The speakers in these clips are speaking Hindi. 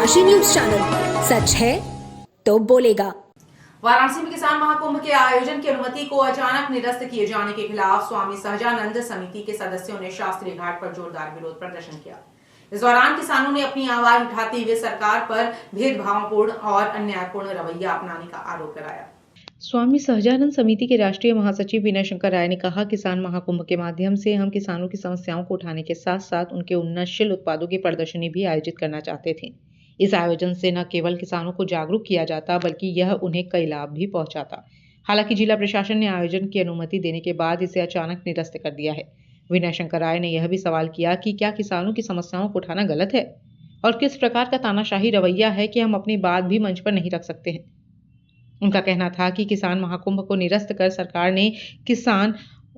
डनकाशी न्यूज चैनल, सच है तो बोलेगा। वाराणसी में किसान महाकुंभ के आयोजन की अनुमति को अचानक निरस्त किए जाने के खिलाफ स्वामी सहजानंद समिति के सदस्यों ने शास्त्री घाट पर जोरदार विरोध प्रदर्शन किया। इस दौरान किसानों ने अपनी आवाज उठाते हुए सरकार पर भेदभावपूर्ण और अन्यायपूर्ण रवैया अपनाने का आरोप लगाया। स्वामी सहजानंद समिति के राष्ट्रीय महासचिव विनय शंकर राय ने कहा, किसान महाकुंभ के माध्यम से हम किसानों की समस्याओं को उठाने के साथ साथ उनके उन्नतशील उत्पादों की प्रदर्शनी भी आयोजित करना चाहते थे। इस आयोजन से न केवल किसानों को जागरूक किया जाता बल्कि यह उन्हें कई लाभ भी पहुंचाता। हालांकि जिला प्रशासन ने आयोजन की अनुमति देने के बाद इसे अचानक निरस्त कर दिया है। विनय शंकर राय ने यह भी सवाल किया कि क्या किसानों की समस्याओं को उठाना गलत है और किस प्रकार का तानाशाही रवैया है कि हम अपनी बात भी मंच पर नहीं रख सकते हैं। उनका कहना था कि किसान महाकुंभ को निरस्त कर सरकार ने किसान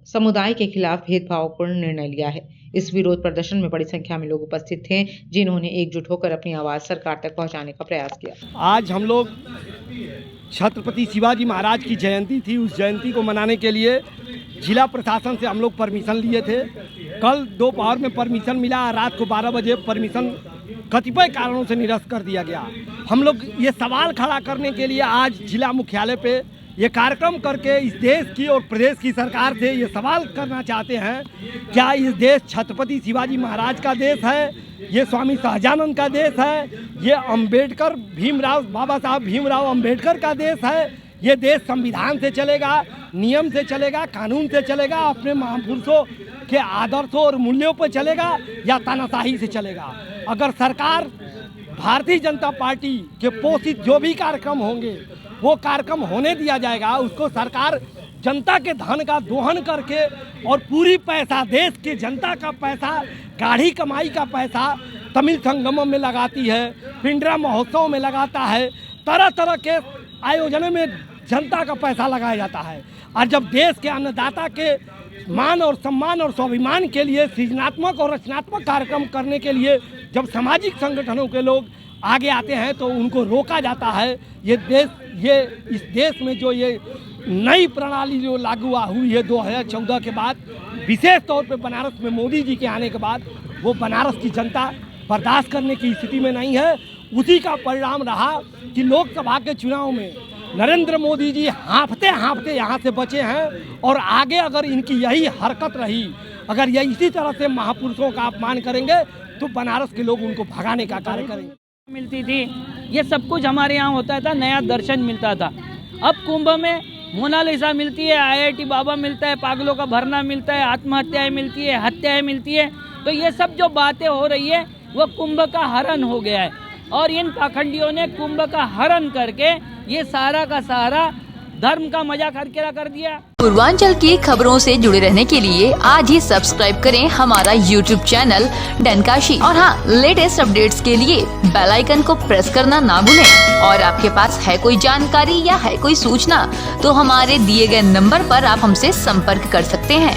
समुदाय के खिलाफ भेदभावपूर्ण निर्णय लिया है। इस विरोध प्रदर्शन में बड़ी संख्या में लोग उपस्थित थे, जिन्होंने एकजुट होकर अपनी आवाज सरकार तक पहुंचाने का प्रयास किया। आज हम लोग छत्रपति शिवाजी महाराज की जयंती थी, उस जयंती को मनाने के लिए जिला प्रशासन से हम लोग परमिशन लिए थे। कल दोपहर में परमिशन मिला, रात को 12 बजे परमिशन कतिपय कारणों से निरस्त कर दिया गया। हम लोग ये सवाल खड़ा करने के लिए आज जिला मुख्यालय पे ये कार्यक्रम करके इस देश की और प्रदेश की सरकार से ये सवाल करना चाहते हैं, क्या इस देश छत्रपति शिवाजी महाराज का देश है, ये स्वामी सहजानंद का देश है, ये अंबेडकर बाबा साहब भीमराव अंबेडकर का देश है, ये देश संविधान से चलेगा, नियम से चलेगा, कानून से चलेगा, अपने महापुरुषों के आदर्शों और मूल्यों पर चलेगा या तानाशाही से चलेगा। अगर सरकार भारतीय जनता पार्टी के पोषित जो भी कार्यक्रम होंगे वो कार्यक्रम होने दिया जाएगा। उसको सरकार जनता के धन का दोहन करके और पूरी पैसा देश के जनता का पैसा, गाढ़ी कमाई का पैसा तमिल संगमम में लगाती है, पिंडरा महोत्सव में लगाता है, तरह तरह के आयोजनों में जनता का पैसा लगाया जाता है। और जब देश के अन्नदाता के मान और सम्मान और स्वाभिमान के लिए सृजनात्मक और रचनात्मक कार्यक्रम करने के लिए जब सामाजिक संगठनों के लोग आगे आते हैं तो उनको रोका जाता है। इस देश में जो ये नई प्रणाली जो लागू हुई है 2014 के बाद, विशेष तौर पे बनारस में मोदी जी के आने के बाद, वो बनारस की जनता बर्दाश्त करने की स्थिति में नहीं है। उसी का परिणाम रहा कि लोकसभा के चुनाव में नरेंद्र मोदी जी हाँफते हाँफते यहाँ से बचे हैं। और आगे अगर इनकी यही हरकत रही, अगर ये इसी तरह से महापुरुषों का अपमान करेंगे तो बनारस के लोग उनको भगाने का कार्य करेंगे। मिलती थी, ये सब कुछ हमारे यहाँ होता था, नया दर्शन मिलता था। अब कुंभ में मोनालिसा मिलती है, IIT बाबा मिलता है, पागलों का भरना मिलता है, आत्महत्याएं मिलती है, हत्याएं मिलती है। तो ये सब जो बातें हो रही है वो कुंभ का हरण हो गया है और इन पाखंडियों ने कुंभ का हरण करके ये सारा का सारा धर्म का मजाक हरकिरा कर दिया। पूर्वांचल की खबरों से जुड़े रहने के लिए आज ही सब्सक्राइब करें हमारा YouTube चैनल डनकाशी और हाँ, लेटेस्ट अपडेट्स के लिए बेल आइकन को प्रेस करना ना भूलें। और आपके पास है कोई जानकारी या है कोई सूचना तो हमारे दिए गए नंबर पर आप हमसे संपर्क कर सकते हैं।